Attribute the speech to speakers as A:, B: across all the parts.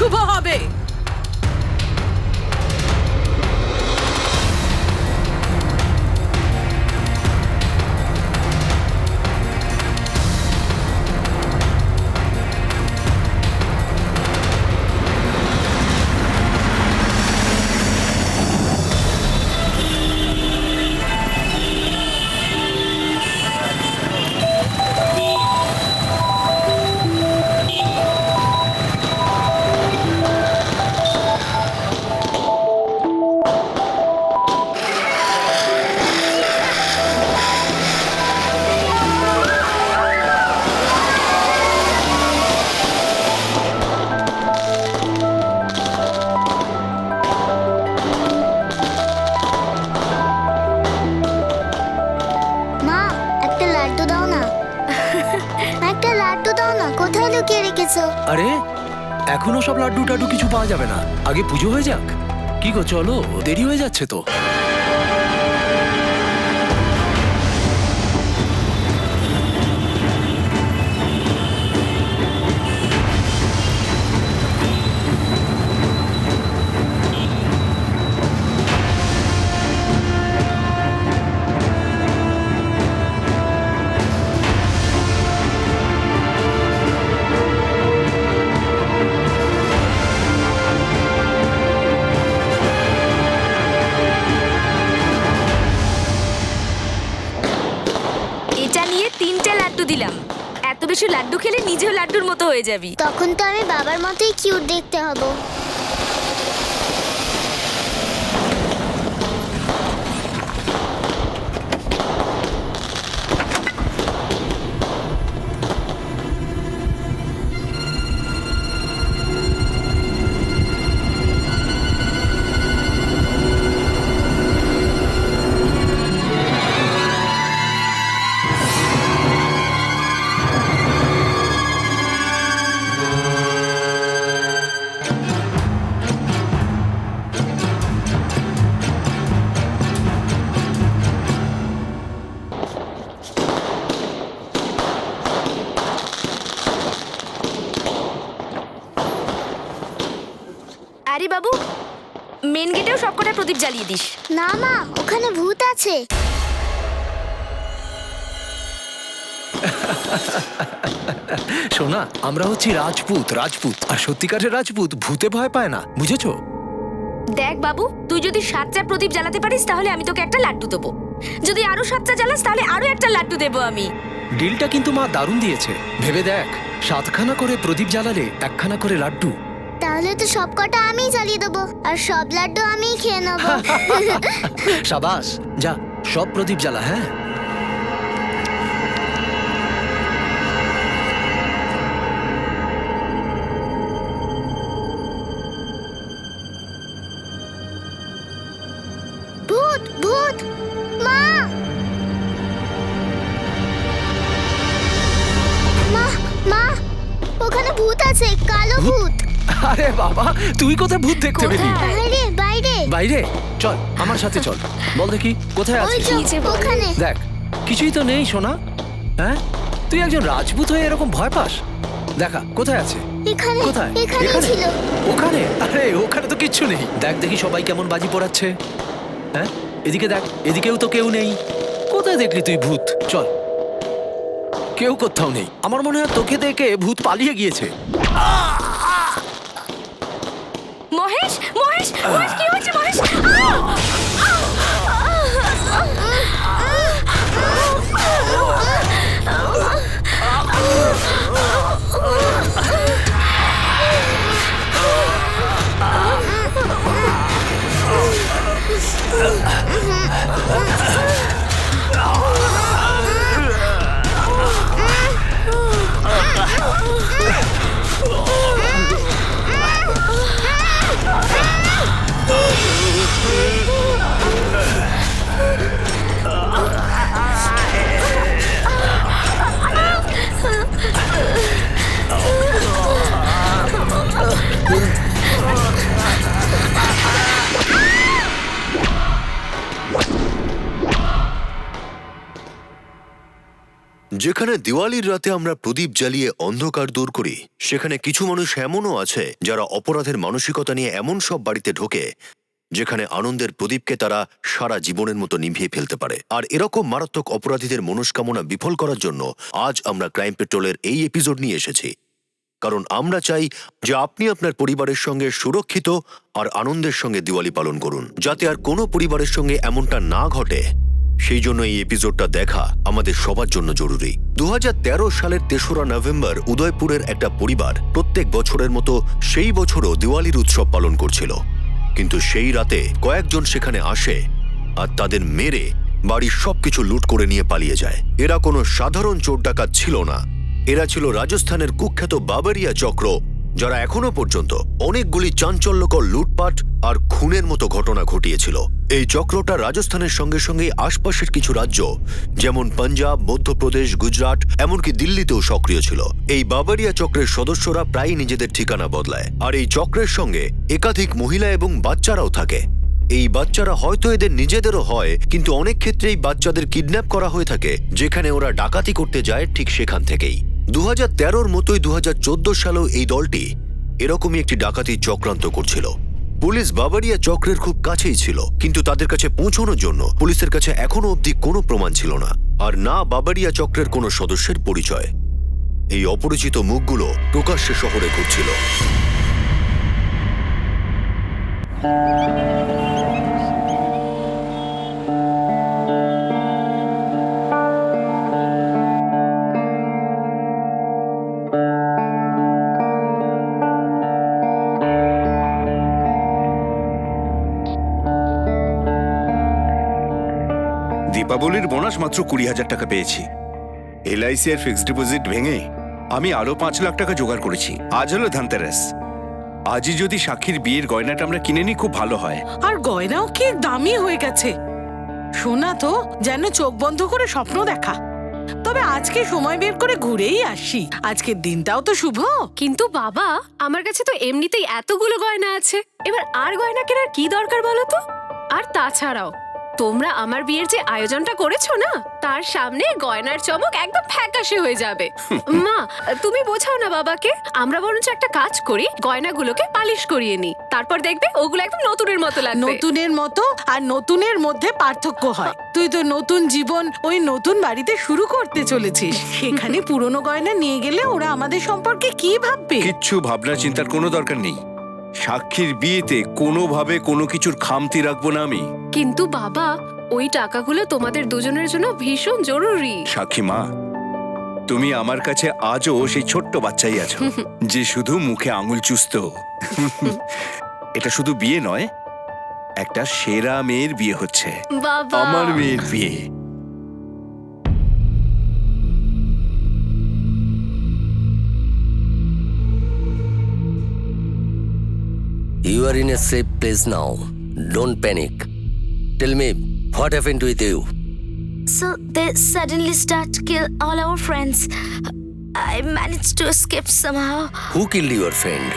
A: শুভ হবে।
B: মা, একটা লাড্ডু দাও না। একটা লাড্ডু দাও না, কোথায় লুকিয়ে রেখেছো?
C: আরে এখনো সব লাড্ডু টাড্ডু কিছু পাওয়া যাবে না, আগে পুজো হয়ে যাক। কি গো, চলো, দেরি হয়ে যাচ্ছে তো।
D: এটা নিয়ে 3টে লাড্ডু দিলাম। এত বেশি লাড্ডু খেলে নিজেও লাড্ডুর মতো হয়ে যাবি।
B: তখন তো আমি বাবার মতোই কিউট দেখতে হবো।
D: আরে বাবু, মেন গেটেও সবকটা প্রদীপ জ্বালিয়ে দিস।
B: না মা, ওখানে ভূত আছে।
C: শোনা, আমরা হচ্ছি রাজপুত, আর সত্যিকারের রাজপুত ভূতে ভয় পায় না, বুঝেছো?
D: দেখ বাবু, তুই যদি 7টা প্রদীপ জ্বালাতে পারিস তাহলে আমি তোকে একটা লাড্ডু দেবো। যদি আরো 7টা জ্বালাস তাহলে আরো একটা লাড্ডু দেবো আমি।
C: ডিলটা কিন্তু মা দারুণ দিয়েছে। ভেবে দেখ, 7খানা করে প্রদীপ জ্বালালে 1খানা করে লাড্ডু।
B: তাহলে তো সবকটা আমিই জ্বালিয়ে দেবো, আর সব লাড্ডু আমিই খেয়ে নেবো।
C: সাবাস, যা সব প্রদীপ জ্বালা। হ্যাঁ,
B: ভূত, ভূত, মা, মা, মা, ওখানে ভূত আছে, কালো ভূত।
C: আরে বাবা, তুই কোথায় ভূত দেখতে পেলি?
B: বাইরে, বাইরে।
C: বাইরে? চল আমার সাথে চল, বল দেখি কোথায়
B: ওই
C: আছে।
B: যে, ওখানে।
C: দেখ, কিছুই তো নেই সোনা। হ্যাঁ, তুই একজন রাজপুত হয়ে এরকম ভয় পাস? দেখা কোথায় আছে।
B: এখানে,
C: কোথায়?
B: এখানে
C: এখানে?
B: ছিল।
C: ওখানে? আরে ওখানে তো কিচ্ছু নেই। দেখ দেখি সবাই কেমন বাজি পোড়াচ্ছে। হ্যাঁ, এদিকে দেখ, এদিকেও তো কেউ নেই। কোথায় দেখলি তুই ভূত? চল, কেউ কোথাও নেই। আমার মনে হয় তোকে দেখে ভূত পালিয়ে গিয়েছে।
D: মহেশ, মহেশ, মহেশ, কি হয়েছে মহেশ?
B: আহ!
A: যেখানে দিওয়ালির রাতে আমরা প্রদীপ জ্বালিয়ে অন্ধকার দূর করি, সেখানে কিছু মানুষ এমনও আছে যারা অপরাধের মানসিকতা নিয়ে এমন সব বাড়িতে ঢোকে যেখানে আনন্দের প্রদীপকে তারা সারা জীবনের মতো নিভিয়ে ফেলতে পারে। আর এরকম মারাত্মক অপরাধীদের মনস্কামনা বিফল করার জন্য আজ আমরা ক্রাইম পেট্রোলের এই এপিসোড নিয়ে এসেছি। কারণ আমরা চাই যে আপনি আপনার পরিবারের সঙ্গে সুরক্ষিত আর আনন্দের সঙ্গে দিওয়ালি পালন করুন, যাতে আর কোনো পরিবারের সঙ্গে এমনটা না ঘটে। সেই জন্য এই এপিসোডটা দেখা আমাদের সবার জন্য জরুরি। 2013 সালের 3রা নভেম্বর উদয়পুরের একটা পরিবার প্রত্যেক বছরের মতো সেই বছরও দিওয়ালির উৎসব পালন করছিল। কিন্তু সেই রাতে কয়েকজন সেখানে আসে আর তাদের মেরে বাড়ির সবকিছু লুট করে নিয়ে পালিয়ে যায়। এরা কোনো সাধারণ চোর ডাকাত ছিল না, এরা ছিল রাজস্থানের কুখ্যাত বাবরিয়া চক্র, যারা এখনো পর্যন্ত অনেকগুলি চাঞ্চল্যকর লুটপাট আর খুনের মতো ঘটনা ঘটিয়েছিল। এই চক্রটা রাজস্থানের সঙ্গে সঙ্গে আশপাশের কিছু রাজ্য যেমন পাঞ্জাব, মধ্যপ্রদেশ, গুজরাট, এমনকি দিল্লিতেও সক্রিয় ছিল। এই বাবরিয়া চক্রের সদস্যরা প্রায় নিজেদের ঠিকানা বদলায়, আর এই চক্রের সঙ্গে একাধিক মহিলা এবং বাচ্চারাও থাকে। এই বাচ্চারা হয়তো এদের নিজেদেরও হয়, কিন্তু অনেক ক্ষেত্রেই বাচ্চাদের কিডন্যাপ করা হয়ে থাকে, যেখানে ওরা ডাকাতি করতে যায় ঠিক সেখান থেকেই। 2013-র মতোই 2014 সালেও এই দলটি এরকমই একটি ডাকাতি চক্রান্ত করছিল। পুলিশ বাবরিয়া চক্রের খুব কাছেই ছিল, কিন্তু তাদের কাছে পৌঁছানোর জন্য পুলিশের কাছে এখনো অবধি কোনো প্রমাণ ছিল না, আর না বাবরিয়া চক্রের কোনো সদস্যের পরিচয়। এই অপরিচিত মুখগুলো প্রকাশ্যে শহরে ঘুরছিল।
E: দীপাবলির বোনাস মাত্র 20,000 টাকা পেয়েছি। এলআইসি এর ফিক্সড ডিপোজিট ভেঙে আমি আরো 5 লাখ টাকা জোগাড় করেছি। আজ হলো ধনতেরাস। আজই যদি সাক্ষীর বিয়ের গয়নাটা আমরা কিনে নিই খুব ভালো হয়।
F: আর গয়নাও কি দামি হয়ে গেছে, সোনা তো যেন চোখ বন্ধ করে স্বপ্ন দেখা। তবে আজকে সময় বের করে ঘুরেই আসি, আজকের দিনটাও তো শুভ।
D: কিন্তু বাবা, আমার কাছে তো এমনিতেই এতগুলো গয়না আছে, এবার আর গয়না কেনার কি দরকার বলো তো? আর তাছাড়াও তোমরা আমার বিয়ের যে আয়োজনটা করেছো না, তার সামনে গয়নার চমক একদম ফ্যাকাশে হয়ে যাবে। মা, তুমি বোঝাও না বাবাকে। আমরা বরঞ্চ একটা কাজ করি, গয়নাগুলোকে পালিশ করিয়ে নিই, তারপর দেখবে ওগুলো একদম নতুনের মতো লাগবে।
F: নতুনের মতো আর নতুনের মধ্যে পার্থক্য হয়। তুই তো নতুন জীবন ওই নতুন বাড়িতে শুরু করতে চলেছিস, সেখানে পুরনো গয়না নিয়ে গেলে ওরা আমাদের সম্পর্কে কি ভাববে?
E: কিচ্ছু ভাবনা চিন্তার কোনো দরকার নেই। সাক্ষীর বিয়েতে কোনোভাবে কোনো কিছুর খামতি রাখবো না আমি।
D: কিন্তু বাবা, ওই টাকাগুলো তোমাদের দুজনের জন্য ভীষণ জরুরি।
E: সাক্ষী মা, তুমি আমার কাছে আজও সেই ছোট্ট বাচ্চাই আছো যে শুধু মুখে আঙুল চুষত। এটা শুধু বিয়ে নয়, একটা সেরা মেয়ের বিয়ে হচ্ছে,
D: বাবা,
E: আমার মেয়ের বিয়ে।
G: You are in a safe place now. Don't panic. Tell me, what happened with you?
B: So they suddenly start to kill all our friends. I managed to escape somehow.
G: Who killed your friend?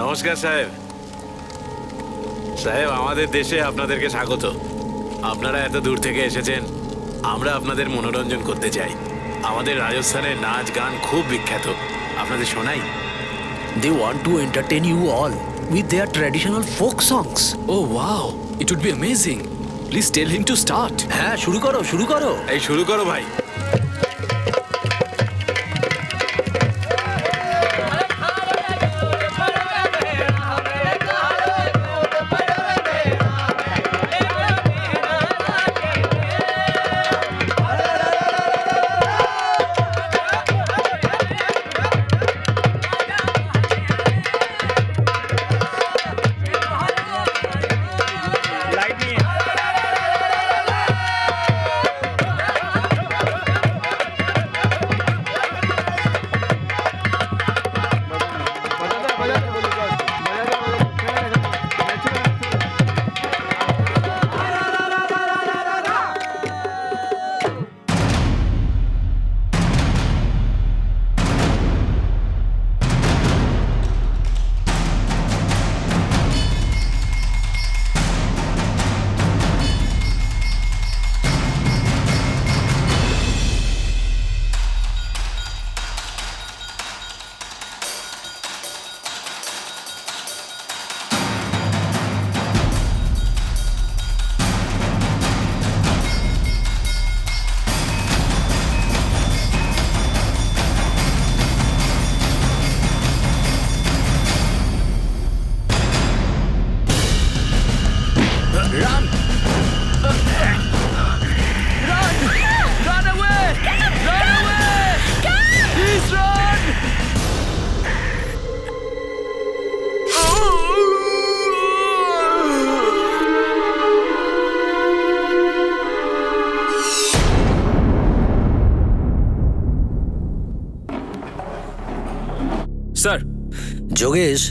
H: নমস্কার সাহেব। সাহেব, আমাদের দেশে আপনাদেরকে স্বাগত। আপনারা এত দূর থেকে এসেছেন, আমরা আপনাদের মনোরঞ্জন করতে চাই। আমাদের রাজস্থানের নাচ গান খুব বিখ্যাত, আপনাদের শোনাই।
C: They want to entertain you all with their traditional folk songs.
I: Oh wow, it would be amazing. Please tell him to start.
C: হ্যাঁ, শুরু করো, শুরু করো।
H: এই শুরু করো ভাই।
C: Run run away run away please run
I: sir
G: Yogesh,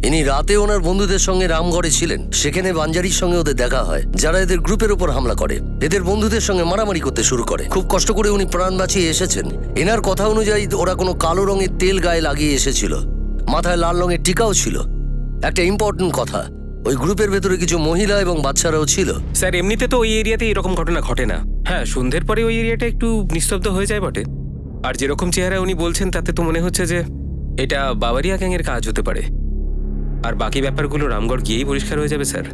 G: ইনি রাতে ওনার বন্ধুদের সঙ্গে রামগড়ে ছিলেন। সেখানে বাঞ্জারির সঙ্গে ওদের দেখা হয়, যারা এদের গ্রুপের উপর হামলা করে, এদের বন্ধুদের সঙ্গে মারামারি করতে শুরু করে। খুব কষ্ট করে উনি প্রাণ বাঁচিয়ে এসেছেন। এনার কথা অনুযায়ী ওরা কোনো কালো রঙের তেল গায়ে লাগিয়ে এসেছিল, মাথায় লাল রঙের টিকাও ছিল। একটা ইম্পর্টেন্ট কথা, ওই গ্রুপের ভেতরে কিছু মহিলা এবং বাচ্চারাও ছিল।
J: স্যার এমনিতে তো ওই এরিয়াতে এরকম ঘটনা ঘটে না। হ্যাঁ, সন্ধ্যের পরে ওই এরিয়াটা একটু নিস্তব্ধ হয়ে যায় বটে। আর যেরকম চেহারা উনি বলছেন তাতে তো মনে হচ্ছে যে এটা বাবারিয়া গ্যাংয়ের কাজ হতে পারে। আর বাকি ব্যাপারগুলো রামগড় গিয়েই পরিষ্কার হয়ে যাবে sir.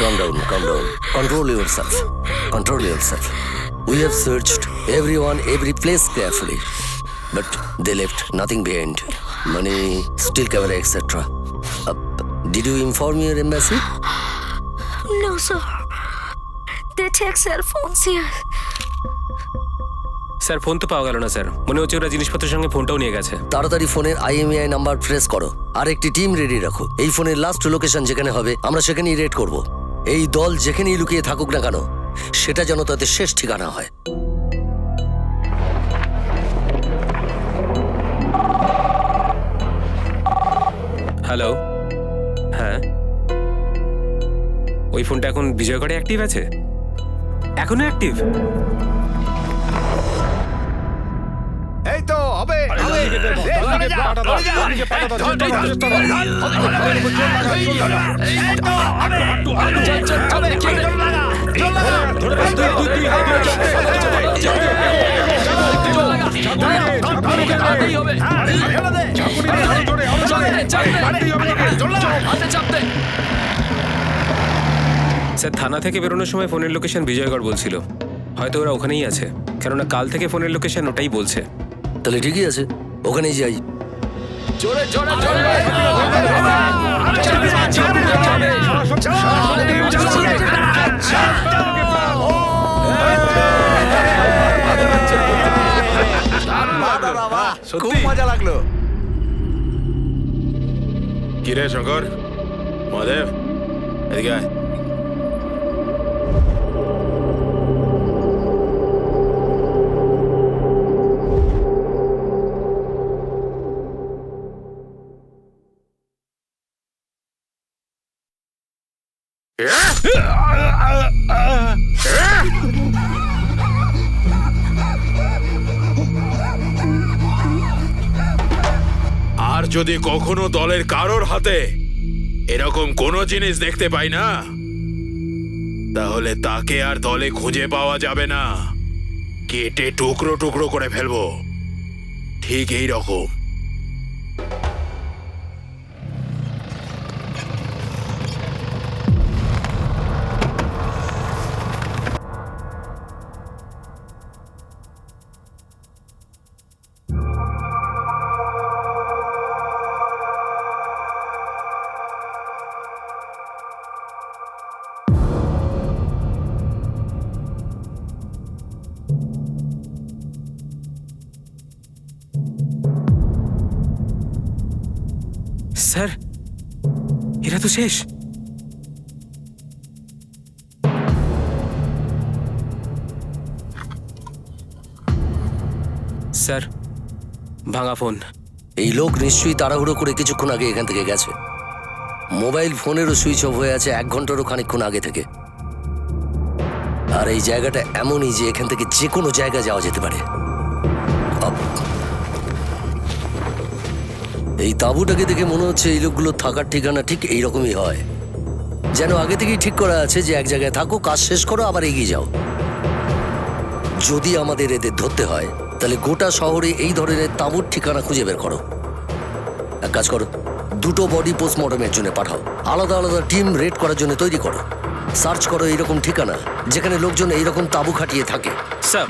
G: Calm down, calm down. Control yourself. Control yourself. We have searched everyone, every place carefully. But they left nothing behind. Money, still camera, etc. Did you inform your embassy?
B: No, sir. They take cell phones here.
J: Sir phone তো পাওয়া গেল না sir. মনে হচ্ছে ওরা জিনিসপত্রের সঙ্গে ফোনটাও নিয়ে গেছে।
G: তাড়াতাড়ি ফোনের IMEI নাম্বার প্রেস করো আর একটি টিম রেডি রাখো। এই ফোনের লাস্ট লোকেশন যেখানে হবে আমরা সেখানেই রেড করব। এই দল যেখানেই লুকিয়ে থাকুক না কেন সেটা যেন তাদের শেষ ঠিকানা হয়।
J: হ্যালো, হ্যাঁ, ওই ফোনটা এখন বিজয়গড়ে অ্যাক্টিভ আছে? এখনো অ্যাক্টিভ?
E: এই তো হবে
J: স্যার থানা থেকে বেরোনোর সময় ফোনের লোকেশন বিজয়গড় বলছিল। হয়তো ওরা ওখানেই আছে, কেননা কাল থেকে ফোনের লোকেশন ওটাই বলছে।
G: তাহলে ঠিকই আছে, ওখানেই যাই।
E: খুব মজা লাগলো।
H: কিরে শঙ্কর, মহাদেব, এদিকে আয়। আর যদি কখনো দলের কারোর হাতে এরকম কোনো জিনিস দেখতে পাই না, তাহলে তাকে আর দলে খুঁজে পাওয়া যাবে না, কেটে টুকরো টুকরো করে ফেলবো। ঠিক এই রকম।
J: স্যার এরা তো শেষ। স্যার ভাঙা ফোন।
G: এই লোক নিশ্চয়ই তাড়াহুড়ো করে কিছুক্ষণ আগে এখান থেকে গেছে। মোবাইল ফোনেরও সুইচ অফ হয়ে আছে 1 ঘন্টারও খানিকক্ষণ আগে থেকে। আর এই জায়গাটা এমনই যে এখান থেকে যে কোনো জায়গায় যাওয়া যেতে পারে। এই তাঁবুটাকে দেখে মনে হচ্ছে এই লোকগুলোর থাকার ঠিকানা ঠিক এইরকমই হয়, যেন আগে থেকেই ঠিক করা আছে যে এক জায়গায় থাকো, কাজ শেষ করো, আবার এগিয়ে যাও। যদি আমাদের এদের ধরতে হয় তাহলে গোটা শহরে এই ধরনের তাঁবুর ঠিকানা খুঁজে বের করো। এক কাজ করো, 2টো বডি পোস্টমর্টমের জন্য পাঠাও। আলাদা আলাদা টিম রেড করার জন্য তৈরি করো। সার্চ করো এইরকম ঠিকানা যেখানে লোকজন এইরকম তাঁবু খাটিয়ে থাকে।
J: স্যার,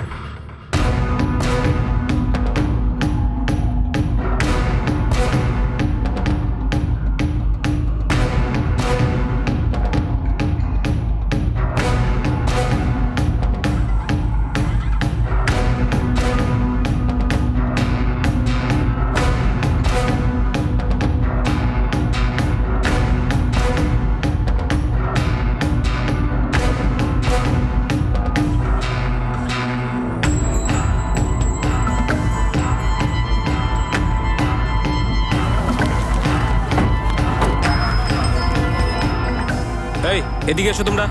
J: এই এদিকে এসো, তোমরা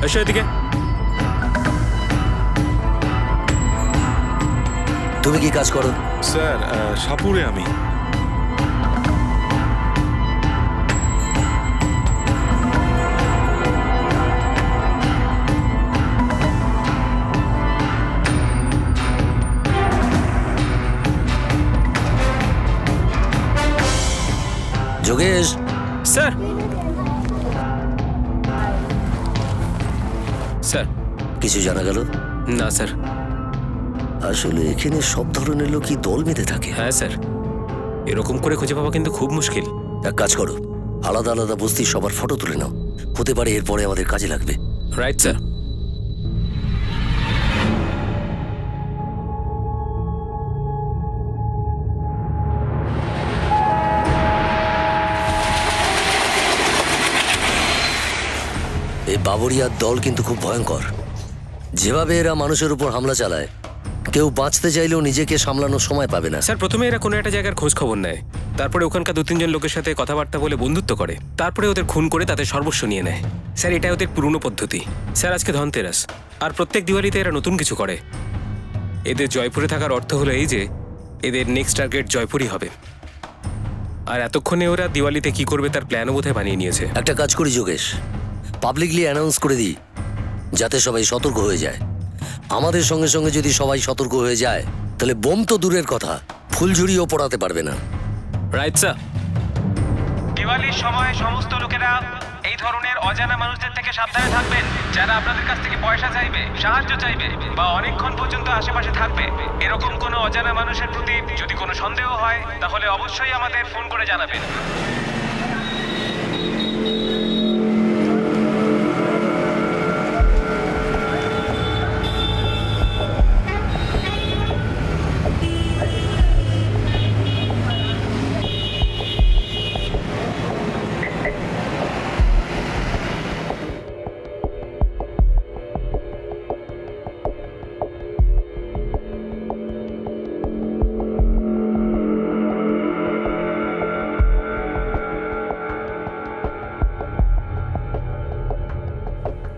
J: এসো এদিকে।
G: তুমি কি কাজ করো?
E: স্যার সাপুরে আমি।
G: Yogesh,
J: sir, sir.
G: কিছু জানা গেল?
J: না স্যার।
G: আসলে এখানে সব ধরনের লোকই দল বেঁধে থাকে।
J: হ্যাঁ স্যার, এরকম করে খুঁজে পাওয়া কিন্তু খুব মুশকিল।
G: এক কাজ করো, আলাদা আলাদা বস্তির সবার ফটো তুলে নাও। হতে পারে এরপরে আমাদের কাজে লাগবে।
J: Right sir.
G: এই বাবরিয়ার দল কিন্তু খুব ভয়ঙ্কর। যেভাবে এরা মানুষের উপর হামলা চালায়, কেউ বাঁচতে চাইলেও নিজেকে সামলানোর সময় পাবে না।
J: স্যার, প্রথমে এরা কোনো একটা জায়গার খোঁজ খবর নেয়, তারপরে ওখানকার 2-3 জন লোকের সাথে কথাবার্তা বলে বন্ধুত্ব করে, তারপরে ওদের খুন করে তাদের সর্বস্ব নিয়ে নেয়। স্যার, এটা ওদের পুরনো পদ্ধতি। স্যার, আজকে ধনতেরাস, আর প্রত্যেক দিওয়ালিতে এরা নতুন কিছু করে। এদের জয়পুরে থাকার অর্থ হলো এই যে এদের নেক্সট টার্গেট জয়পুরই হবে। আর এতক্ষণে ওরা দিওয়ালিতে কি করবে তার প্ল্যানও বোধহয় বানিয়ে নিয়েছে।
G: একটা কাজ করি যোগেশ, পাবলিকলি অ্যানাউন্স করে দিই যাতে সবাই সতর্ক হয়ে যায়। আমাদের সঙ্গে সঙ্গে যদি সবাই সতর্ক হয়ে যায় তাহলে বোম তো দূরের কথা, ফুলঝুরিও পড়াতে পারবে না।
J: Right sir.
K: দিওয়ালির সময় সমস্ত লোকেরা এই ধরনের অজানা মানুষদের থেকে সাবধানে থাকবেন, যারা আপনাদের কাছ থেকে পয়সা চাইবে, সাহায্য চাইবে বা অনেকক্ষণ পর্যন্ত আশেপাশে থাকবে। এরকম কোনো অজানা মানুষের প্রতি যদি কোনো সন্দেহ হয় তাহলে অবশ্যই আমাদের ফোন করে জানাবেন।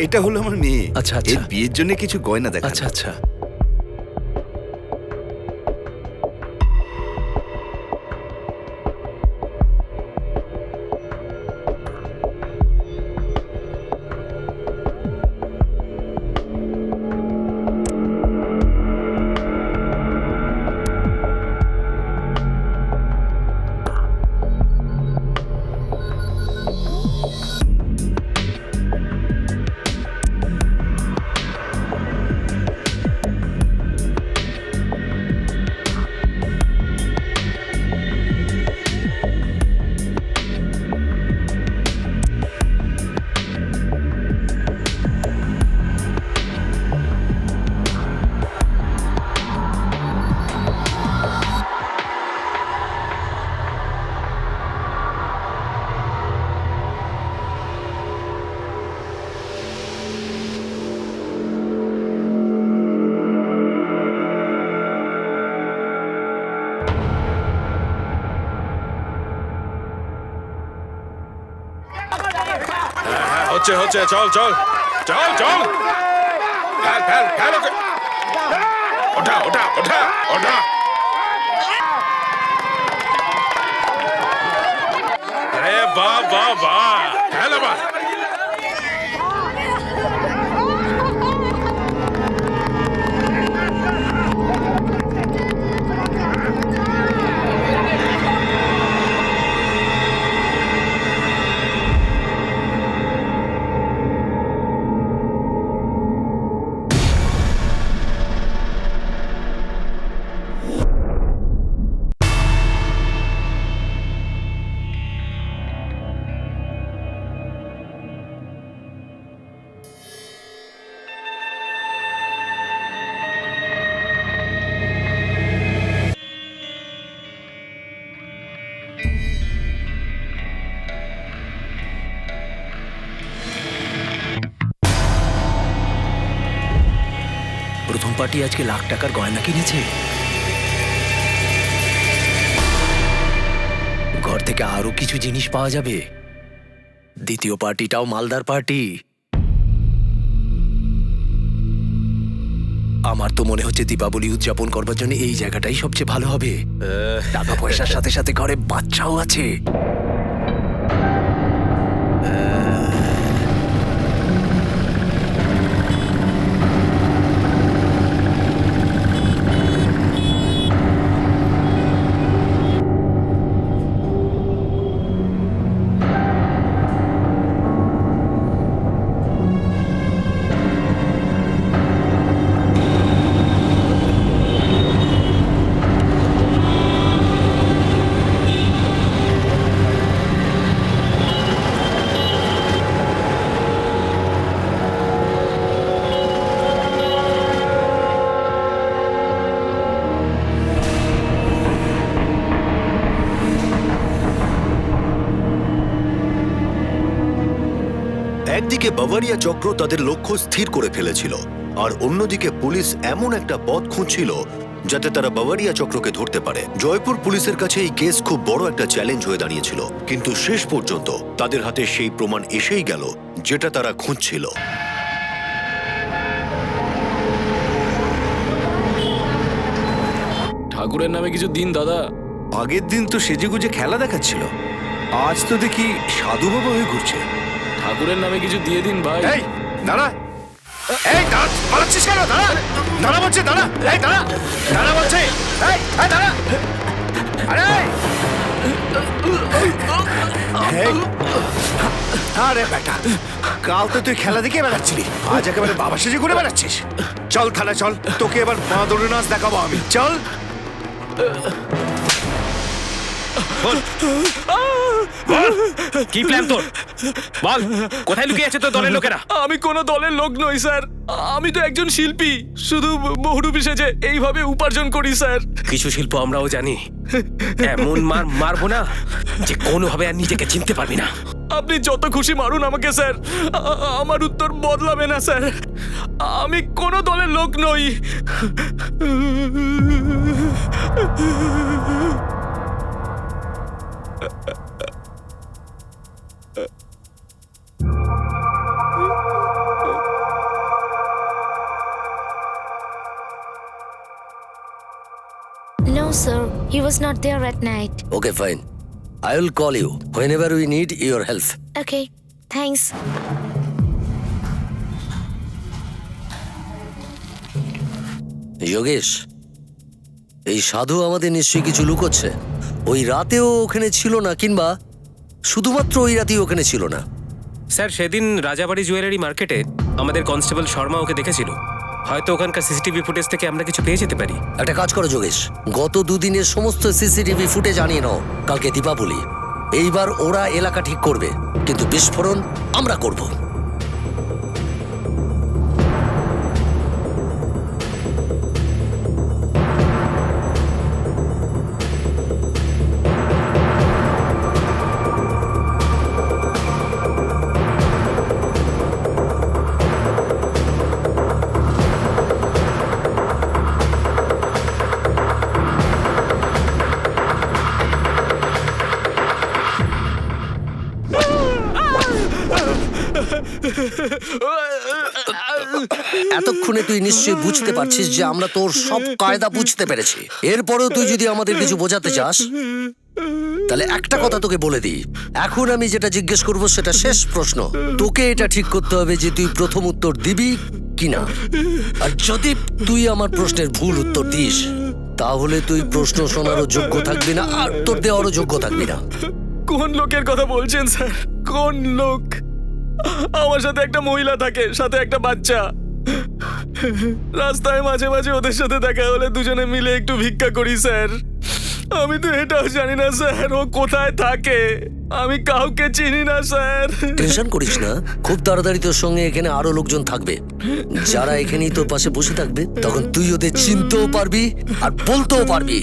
E: এটা হলো আমার মেয়ে।
C: আচ্ছা, আচ্ছা।
E: এর বিয়ের জন্য কিছু গয়না দেখা।
C: আচ্ছা আচ্ছা।
H: হচ্ছে হচ্ছে, চল চল চল চল, খেল খেল খেল, ওকে ওঠা ওঠা ওঠা ওঠা। আরে বাহ বাহ বাহ, খেল আবার।
C: প্রথম পার্টি আজকে লাখ টাকার গয়না কিনেছে। ঘর থেকে আরো কিছু জিনিস পাওয়া যাবে। দ্বিতীয় পার্টিটাও মালদার পার্টি। আমার তো মনে হচ্ছে দীপাবলি উদযাপন করবার জন্য এই জায়গাটাই সবচেয়ে ভালো হবে। টাকা পয়সার সাথে সাথে ঘরে বাচ্চাও আছে।
A: একদিকে বাভারিয়া চক্র তাদের লক্ষ্য স্থির করে ফেলেছিল, আর অন্যদিকে পুলিশ এমন একটা পথ খুঁজছিল যাতে তারা বাভারিয়া চক্রকে ধরতে পারে। জয়পুর পুলিশের কাছে এই কেস খুব বড় একটা চ্যালেঞ্জ হয়ে দাঁড়িয়েছিল, কিন্তু শেষ পর্যন্ত তাদের হাতে সেই প্রমাণ এসেই গেল যেটা তারা খুঁজছিল।
I: ঠাকুরের নামে কিছু দিন দাদা।
E: আগের দিন তো সেজেগুজে খেলা দেখাচ্ছিল, আজ তো দেখি সাধু বাবা হয়ে ঘুরছে।
I: ঠাকুরের নামে কিছু দিয়ে দিন ভাই।
E: এই দাঁড়া, এই দাঁড়া, পালাচ্ছিস কেন? দাঁড়া, দাঁড়া বলছে, দাঁড়া, এই দাঁড়া, দাঁড়া বলছে, এই দাঁড়া, আরে এই, আরে বেটা, কাল তো তুই খেলা দেখে বেড়াচ্ছিলি, আজ একেবারে বাবা সেজে ঘুরে বেড়াচ্ছিস। চল থানা চল, তোকে এবার বাঁদর নাচ দেখাবো আমি, চল।
J: কি প্ল্যান তোর? বল, কোথায় লুকিয়ে আছে তোর দলের লোকেরা?
I: আমি কোনো দলের লোক নই স্যার, আমি তো একজন শিল্পী, শুধু বহুরূপী সেজে এইভাবে উপার্জন করি স্যার।
J: কিছু শিল্প আমরাও জানি, এমন মার মারবো না যে কোনোভাবে আর নিজেকে চিনতে পারবি না।
I: আপনি যত খুশি মারুন আমাকে স্যার, আমার উত্তর বদলাবে না স্যার। আমি কোনো দলের লোক নই।
B: No, sir. He was not there at night.
G: Okay, fine. I will call you whenever we need your help.
B: Okay. Thanks.
G: Yogesh, এই সাধু আমাদের নিশ্চয়ই কিছু লুকোচ্ছে। ওই রাতেও ওখানে ছিল না, কিংবা শুধুমাত্র ওই রাতেই ওখানে ছিল না।
J: স্যার, সেদিন রাজাবাড়ি জুয়েলারি মার্কেটে আমাদের কনস্টেবল শর্মা ওকে দেখেছিল। হয়তো ওখানকার সিসিটিভি ফুটেজ থেকে আমরা কিছু পেয়ে যেতে পারি।
G: একটা কাজ করো যোগেশ, গত দুদিনের সমস্ত সিসিটিভি ফুটেজ আনিয়ে নাও। কালকে দীপাবলি, এইবার ওরা এলাকা ঠিক করবে, কিন্তু বিস্ফোরণ আমরা করব। এতক্ষণে তুই নিশ্চয়ই বুঝতে পারছিস যে আমরা তোর সব কায়দা বুঝতে পেরেছি। এরপরেও তুই যদি আমাদের কিছু বোঝাতে চাস, তাহলে একটা কথা তোকে বলে দিই, এখন আমি যেটা জিজ্ঞেস করব সেটা শেষ প্রশ্ন। তোকে এটা ঠিক করতে হবে যে তুই প্রথম উত্তর দিবি কিনা। আর যদি তুই আমার প্রশ্নের ভুল উত্তর দিস, তাহলে তুই প্রশ্ন শোনারও যোগ্য থাকবি না, আর উত্তর দেওয়ারও যোগ্য থাকবি না।
I: কোন লোকের কথা বলছেন স্যার? কোন লোক? আমার সাথে একটা মহিলা থাকে, সাথে একটা বাচ্চা। রাস্তায় মাঝে মাঝে ওদের সাথে দেখা হলে দুজনে মিলে একটু ভিক্ষা করি স্যার। আমি তো এটাও জানি না স্যার ও কোথায় থাকে। আমি কাউকে চিনি না স্যার।
G: টেনশন করিস না, খুব তাড়াতাড়ি তোর সঙ্গে এখানে আরো লোকজন থাকবে, যারা এখানেই তোর পাশে বসে থাকবে। তখন তুই ওদের চিনতেও পারবি আর বলতেও পারবি।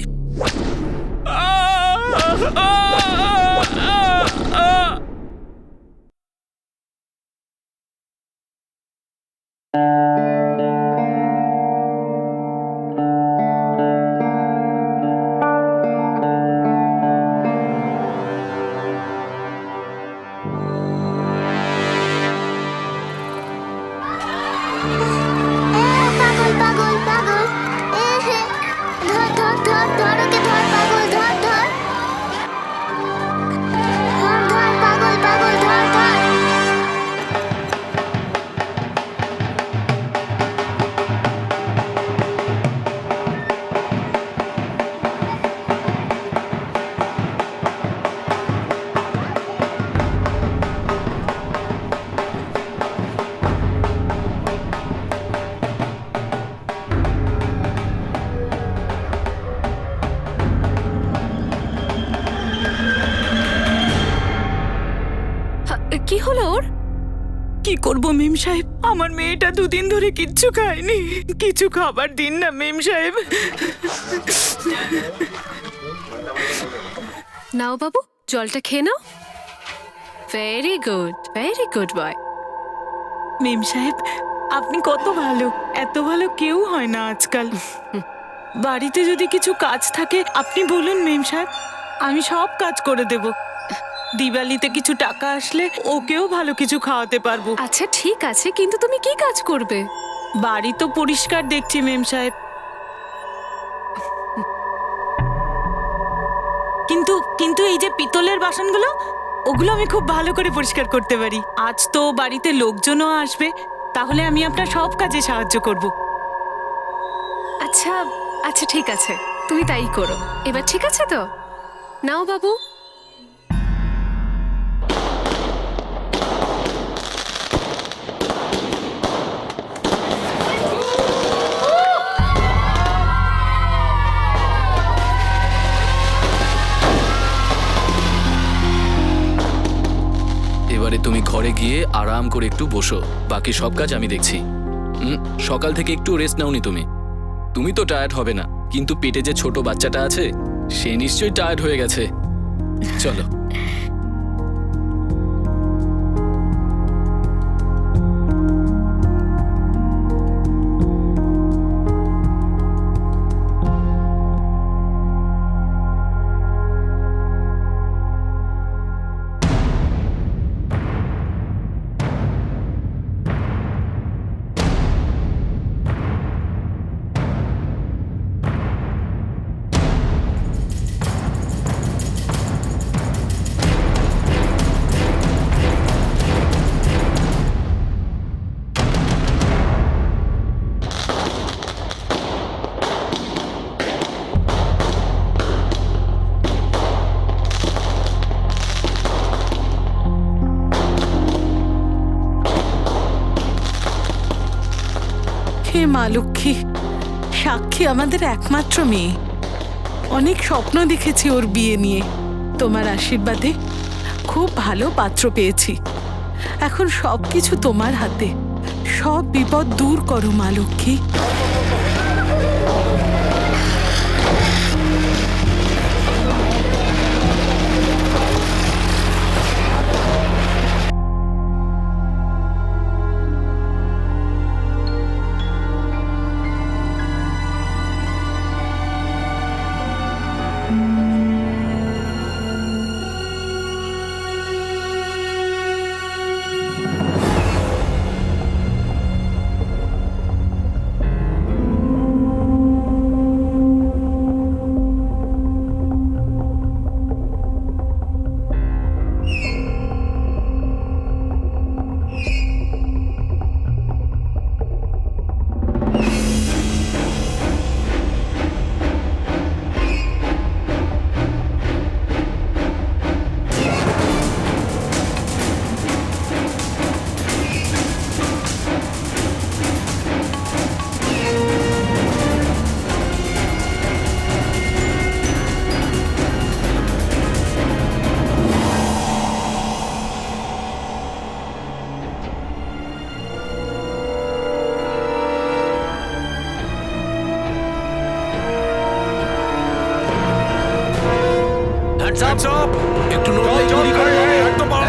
D: হলো ওর?
L: কি করব মেম সাহেব, আমার মেয়েটা দুদিন ধরে কিচ্ছু খায়নি। কিছু খাবার দিন না মেম সাহেব।
D: নাও বাবু, জলটা খেয়ে নাও। Very good boy.
L: মেম সাহেব আপনি কত ভালো, এত ভালো কেউ হয় না আজকাল। বাড়িতে যদি কিছু কাজ থাকে আপনি বলুন মেম সাহেব, আমি সব কাজ করে দেব। দিওয়ালিতে কিছু টাকা আসলে ওকেও ভালো কিছু খাওয়াতে পারবো।
D: আচ্ছা ঠিক আছে, কিন্তু তুমি কি কাজ করবে?
L: বাড়ি তো পরিষ্কার দেখছি মেম সাহেব, কিন্তু এই যে পিতলের বাসনগুলো, ওগুলো আমি খুব ভালো করে পরিষ্কার করতে পারি। আজ তো বাড়িতে লোকজনও আসবে, তাহলে আমি আপনার সব কাজে সাহায্য করব।
D: আচ্ছা আচ্ছা ঠিক আছে, তুমি তাই করো। এবার ঠিক আছে তো? নাও বাবু।
I: এবারে তুমি ঘরে গিয়ে আরাম করে একটু বসো, বাকি সব কাজ আমি দেখছি। সকাল থেকে একটু রেস্ট নাওনি তুমি। তুমি তো টায়ার্ড হবে না, কিন্তু পেটে যে ছোট বাচ্চাটা আছে সে নিশ্চয়ই টায়ার্ড হয়ে গেছে। চলো।
F: হে মা লক্ষ্মী, সাক্ষী আমাদের একমাত্র মেয়ে। অনেক স্বপ্ন দেখেছি ওর বিয়ে নিয়ে, তোমার আশীর্বাদে খুব ভালো পাত্র পেয়েছি। এখন সবকিছু তোমার হাতে, সব বিপদ দূর করো মা লক্ষ্মী।
C: একটু নড়লেই গুলি করে দেবে।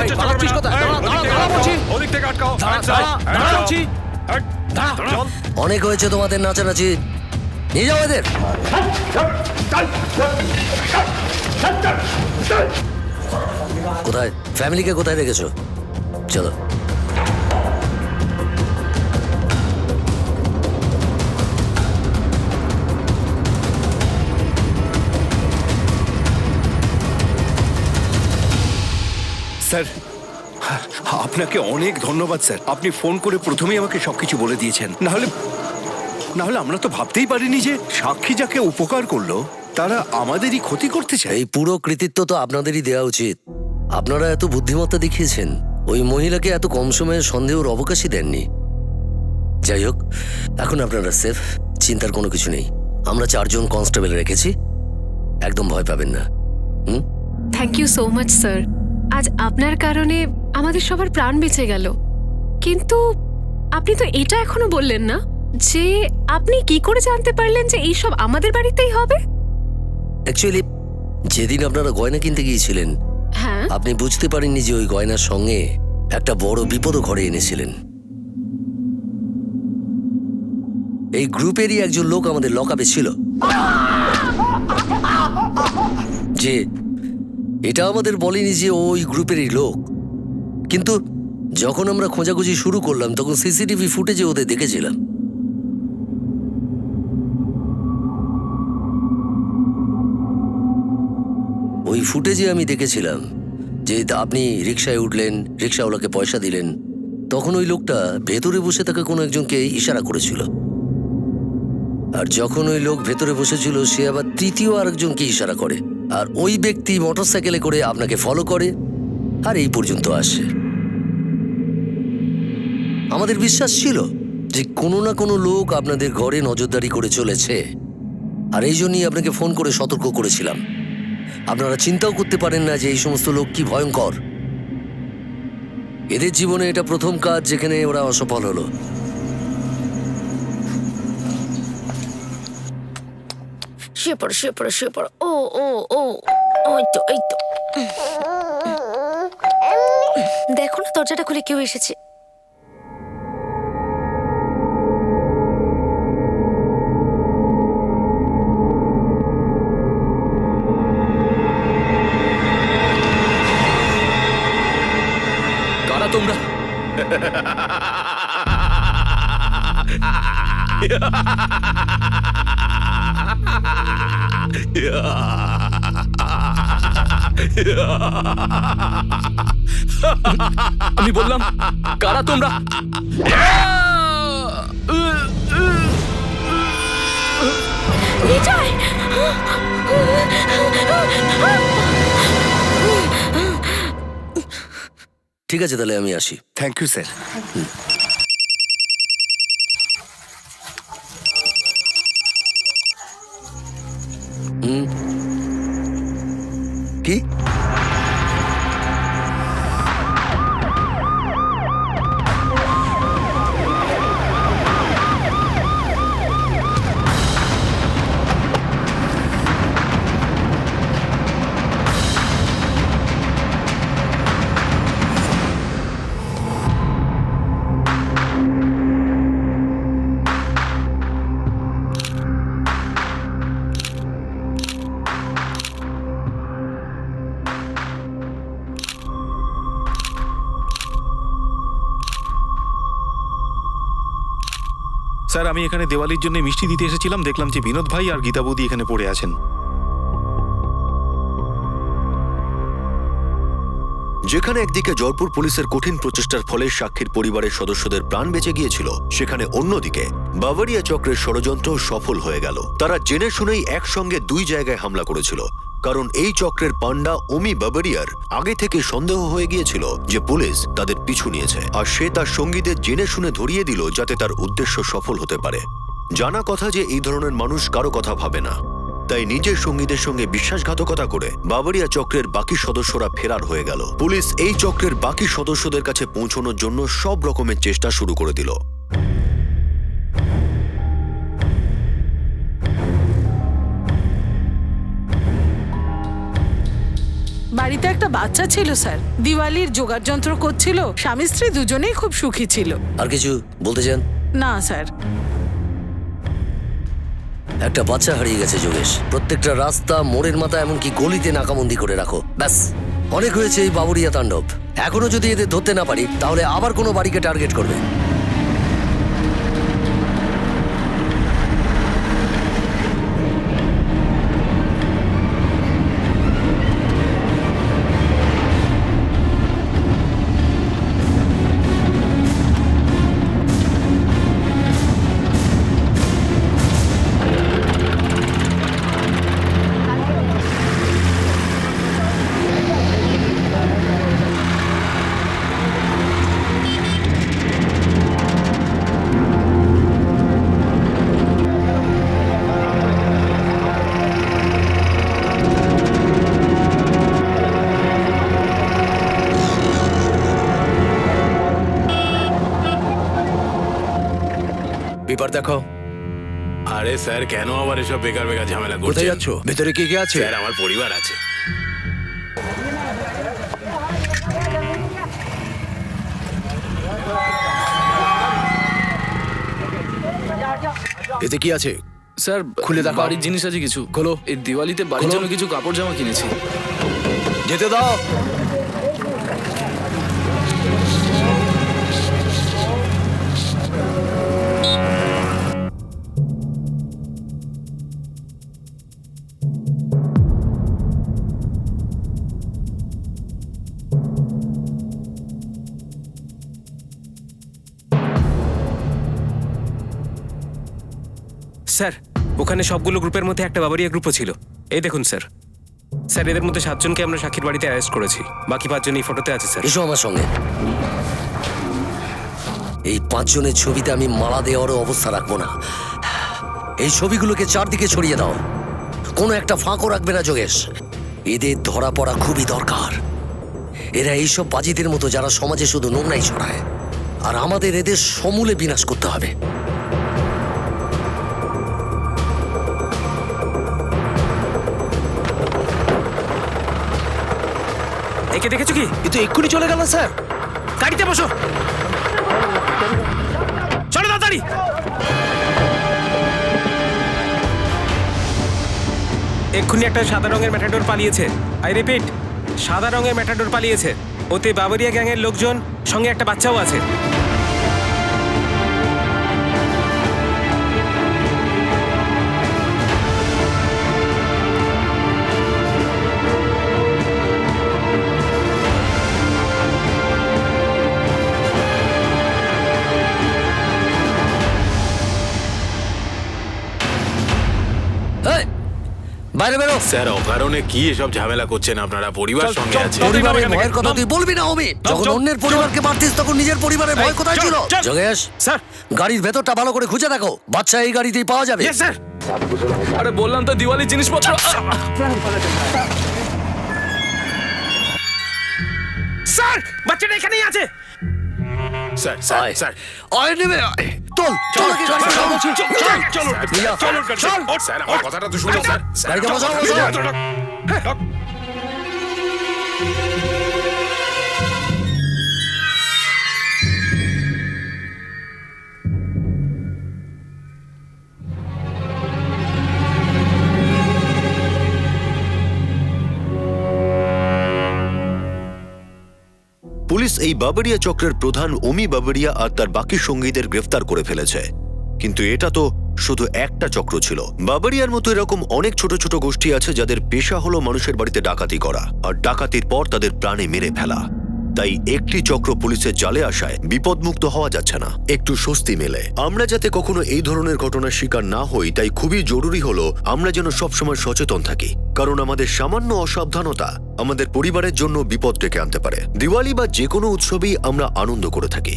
C: এই, পালাচ্ছিস কোথায়? দাঁড়া, দাঁড়া, দাঁড়া বলছি।
E: ওদিক থেকে আটকাও।
C: দাঁড়া, দাঁড়া, দাঁড়া বলছি। দাঁড়া।
G: অনেক হয়েছে তোমাদের নাচানাচি, নিয়ে যাও এদের। কোথায় ফ্যামিলিকে কোথায় রেখেছো? চলো।
E: স্যার, আপনাকে অনেক ধন্যবাদ স্যার। আপনি ফোন করে প্রথমেই আমাকে সবকিছু বলে দিয়েছেন। না হলে আমরা তো ভাবতেই পারিনি যে সাক্ষী যাকে উপকার করলো তারা আমাদেরই ক্ষতি করতে চায়।
G: এই পুরো কৃতিত্ব তো আপনাদেরই দেওয়া উচিত। আপনারা এত বুদ্ধিমত্তা দেখিয়েছেন, ওই মহিলাকে এত কম সময়ে সন্দেহের অবকাশই দেননি। যাই হোক, এখন আপনারা সেফ, চিন্তার কোনো কিছু নেই। আমরা 4 জন কনস্টেবল রেখেছি, একদম ভয় পাবেন না।
D: Thank you so much sir. আজ আপনার কারণে আমাদের সবার প্রাণ বেঁচে গেল, কিন্তু আপনি তো এটা এখনো বললেন না যে আপনি কি করে জানতে পারলেন যে এইসব আমাদের বাড়িতেই হবে।
G: অ্যাকচুয়ালি যেদিন আপনারা গয়না কিনতে গিয়েছিলেন,
D: হ্যাঁ,
G: আপনি বুঝতে পারেননি যে ওই গয়নার সঙ্গে একটা বড় বিপদও ঘরে এনেছিলেন। এই গ্রুপেরই একজন লোক আমাদের লকআপে ছিল, যে এটা আমাদের বলেনি যে ওই গ্রুপেরই লোক, কিন্তু যখন আমরা খোঁজাখুঁজি শুরু করলাম তখন সিসিটিভি ফুটেজে ওদের দেখেছিলাম। ওই ফুটেজে আমি দেখেছিলাম যে আপনি রিকশায় উঠলেন, রিকশাওয়ালাকে পয়সা দিলেন, তখন ওই লোকটা ভেতরে বসে থাকা কোনো একজনকে ইশারা করেছিল, আর যখন ওই লোক ভেতরে বসেছিল সে আবার তৃতীয় আরেকজনকে ইশারা করে, আর ওই ব্যক্তি মোটরসাইকেলে করে আপনাকে ফলো করে আর এই পর্যন্ত আসে। আমাদের বিশ্বাস ছিল যে কোনো না কোনো লোক আপনাদের ঘরে নজরদারি করে চলেছে, আর এই জন্যই আপনাকে ফোন করে সতর্ক করেছিলাম। আপনারা চিন্তাও করতে পারেন না যে এই সমস্ত লোক কি ভয়ঙ্কর। এদের জীবনে এটা প্রথম কাজ যেখানে ওরা অসফল হলো।
B: শুয়ে পড়ো, শুয়ে পড়ো, শুয়ে পড়ো। ও ও ও, ওই তো, এই তো। দেখো না, দরজাটা খুলে কেউ এসেছে।
I: কারা তোমরা? আমি বললাম কারা তোমরা?
B: বিজয়!
G: ঠিক আছে, তাহলে আমি আসি।
E: Thank you sir.
G: কি?
M: স্যার, আমি এখানে দেওয়ালির জন্য মিষ্টি দিতে এসেছিলাম, দেখলাম যে বিনোদ ভাই আর গীতা বৌদি এখানে পড়ে আছেন।
A: যেখানে একদিকে জয়পুর পুলিশের কঠিন প্রচেষ্টার ফলে সাক্ষীর পরিবারের সদস্যদের প্রাণ বেঁচে গিয়েছিল, সেখানে অন্যদিকে বাভারিয়া চক্রের ষড়যন্ত্র সফল হয়ে গেল। তারা জেনে শুনেই একসঙ্গে দুই জায়গায় হামলা করেছিল, কারণ এই চক্রের পান্ডা ওমি বাভারিয়ার আগে থেকে সন্দেহ হয়ে গিয়েছিল যে পুলিশ তাদের পিছু নিয়েছে, আর সে তার সঙ্গীদের জেনে শুনে ধরিয়ে দিল যাতে তার উদ্দেশ্য সফল হতে পারে। জানা কথা যে এই ধরনের মানুষ কারো কথা ভাবে না, তাই নিজের সঙ্গীদের সঙ্গে বিশ্বাসঘাতকতা করে বাভারিয়া চক্রের বাকি সদস্যরা ফেরার হয়ে গেল। পুলিশ এই চক্রের বাকি সদস্যদের কাছে পৌঁছানোর জন্য সব রকমের চেষ্টা শুরু করে দিল।
F: বাড়িতে একটা বাচ্চা ছিল স্যার, দিওয়ালির জোগাড় যন্ত্র করছিল। স্বামী স্ত্রী দুজনেই খুব সুখী ছিল।
G: আর কিছু বলতে চান?
F: না স্যার।
G: একটা বাচ্চা হারিয়ে গেছে যোগেশ। প্রত্যেকটা রাস্তা, মোড়ের মাথা, এমনকি গলিতে নাকাবন্দি করে রাখো। ব্যাস, অনেক হয়েছে এই বাবুরিয়া তাণ্ডব। এখনো যদি এদের ধরতে না পারি তাহলে আবার কোনো বাড়িকে টার্গেট করবে।
C: দেখাও।
H: আরে স্যার, কেন আবার এসব বেকার বেকার ঝামেলা
C: কোথায়
H: করছেন?
C: যাচ্ছ? ভেতরে কে কে আছে?
H: স্যার, আমার পরিবার আছে।
C: এতে কি আছে?
I: স্যার
C: খুলে দেখাও।
I: বাড়ির জিনিস আছে কিছু।
C: খোলো।
I: এই দিওয়ালিতে বাড়ির
C: খোলো।
I: জন্য কিছু কাপড় জামা কিনেছি।
C: যেতে দাও।
J: স্যার, ওখানে সবগুলো গ্রুপের মধ্যে একটা বাবারিয়া গ্রুপও ছিল। এই দেখুন স্যার। স্যার, এদের মধ্যে 7 জনকে আমরা সাক্ষীর বাড়িতে অ্যারেস্ট করেছি। বাকি 5 জন এই ফটোতে আছে স্যার।
G: এসো আমার সঙ্গে। এই 5 জনের ছবিতে আমি মালা দেওয়ারও অবস্থা রাখবো না। এই ছবিগুলোকে চারদিকে ছড়িয়ে দাও। কোনো একটা ফাঁকও রাখবে না যোগেশ। এদের ধরা পড়া খুবই দরকার। এরা এইসব বাজিদের মতো যারা সমাজে শুধু নোংরাই ছড়ায়, আর আমাদের এদের সমূলে বিনাশ করতে হবে।
J: একে দেখেছো কি?
C: এ তো এক্ষুনি চলে গেল স্যার।
J: গাড়িতে বসো। চলো তাড়াতাড়ি। এক্ষুনি একটা সাদা রঙের ম্যাটাডোর পালিয়েছে। আই রিপিট, সাদা রঙের ম্যাটাডোর পালিয়েছে। ওতে বাবরিয়া গ্যাংয়ের লোকজন, সঙ্গে একটা বাচ্চাও আছে।
G: এই, বাইরে বেরো।
H: স্যার, অকারণে কি এসব ঝামেলা করছেন আপনারা? পরিবার সঙ্গে আছে।
G: পরিবারের ভয়ের কথা তুই বলবি না অমি। যখন অন্যের পরিবারকে মারতিস তখন নিজের পরিবারের ভয় কোথায় ছিল? যোগেশ,
J: স্যার।
G: গাড়ির ভেতরটা ভালো করে খুঁজে দেখো। বাচ্চা এই গাড়িতেই পাওয়া যাবে।
J: Yes sir.
I: আরে বললাম তো দিওয়ালির জিনিসপত্র।
J: স্যার, বাচ্চাটা এখানেই আছে।
H: স্যার, স্যার,
G: আয়।
H: স্যার,
G: আয় নেমে আয়। চল চল আগে গাড়ি চালাও।
H: চলো,
G: নিয়ে আস।
H: স্যার, আমার কথাটা তো শুনুন স্যার। স্যার,
G: গাড়িতে বসাও, বসাও।
A: পুলিশ এই বাবরিয়া চক্রের প্রধান ওমি বাবরিয়া আর তার বাকি সঙ্গীদের গ্রেফতার করে ফেলেছে। কিন্তু এটা তো শুধু একটা চক্র ছিল। বাবরিয়ার মতো এরকম অনেক ছোট ছোট গোষ্ঠী আছে যাদের পেশা হলো মানুষের বাড়িতে ডাকাতি করা আর ডাকাতির পর তাদের প্রাণে মেরে ফেলা। তাই একটি চক্র পুলিশের জালে আসায় বিপদমুক্ত হওয়া যাচ্ছে না, একটু স্বস্তি মেলে। আমরা যাতে কখনো এই ধরনের ঘটনার শিকার না হই তাই খুবই জরুরি হলো আমরা যেন সবসময় সচেতন থাকি, কারণ আমাদের সামান্য অসাবধানতা আমাদের পরিবারের জন্য বিপদ ডেকে আনতে পারে। দিওয়ালি বা যে কোনো উৎসবেই আমরা আনন্দ করে থাকি।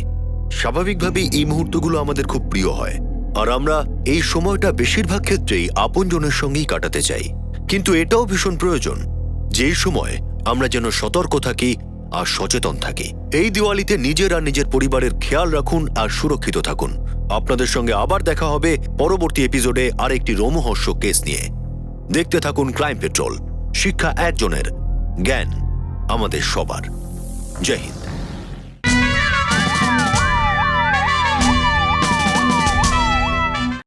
A: স্বাভাবিকভাবেই এই মুহূর্তগুলো আমাদের খুব প্রিয় হয়, আর আমরা এই সময়টা বেশিরভাগ ক্ষেত্রেই আপনজনের সঙ্গেই কাটাতে চাই। কিন্তু এটাও ভীষণ প্রয়োজন যে এই সময় আমরা যেন সতর্ক থাকি আর সচেতন থাকি। এই দিওয়ালিতে নিজের আর নিজের পরিবারের খেয়াল রাখুন আর সুরক্ষিত থাকুন। আপনাদের সঙ্গে আবার দেখা হবে পরবর্তী এপিসোডে আরেকটি রোমহর্ষক কেস নিয়ে। দেখতে থাকুন ক্রাইম পেট্রোল। শিক্ষা একজনের, জ্ঞান আমাদের সবার। জয় হিন্দ।